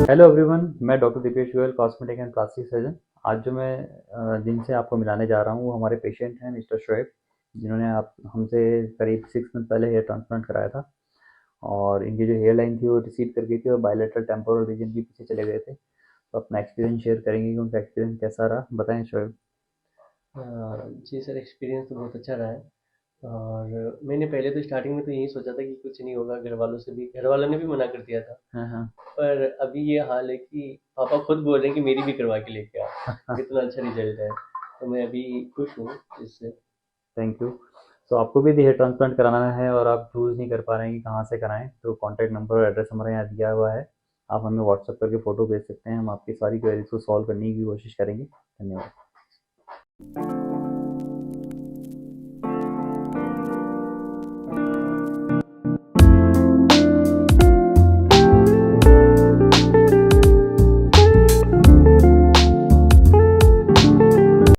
Hello everyone, मैं doctor Deepesh Goyal, cosmetic and plastic surgeon. आज जो मैं जिनसे आपको मिलाने जा रहा हूँ वो हमारे पेशेंट हैं मिस्टर शोएब, जिन्होंने आप हमसे करीब 6 मंथ पहले हेयर ट्रांसप्लांट कराया था। और इनकी जो हेयर लाइन थी वो रिसीड कर गई थी और बायलैटरल टेम्पोरल रीजन के पीछे चले गए थे। तो अपना एक्सपीरियंस शेयर करेंगे कि उनका एक्सपीरियंस कैसा रहा। बताएं शोएब। जी सर, एक्सपीरियंस तो बहुत अच्छा रहा है। और मैंने पहले तो स्टार्टिंग में तो यही सोचा था कि कुछ नहीं होगा, घर वालों ने भी मना कर दिया था। हाँ हाँ। पर अभी ये हाल है कि पापा खुद बोल रहे हैं कि मेरी भी करवा के लेके आ, इतना अच्छा रिजल्ट है। तो मैं अभी खुश हूँ इससे। Thank you. तो आपको भी यदि हेयर ट्रांसप्लांट कराना है और आप चूज़ नहीं कर पा रहे हैं कि कहाँ से कराएं, तो कॉन्टैक्ट नंबर और एड्रेस हमारे यहाँ दिया हुआ है। आप हमें व्हाट्सएप करके फ़ोटो भेज सकते हैं, हम आपकी सारी क्वेरीज को सॉल्व करने की कोशिश करेंगे। धन्यवाद।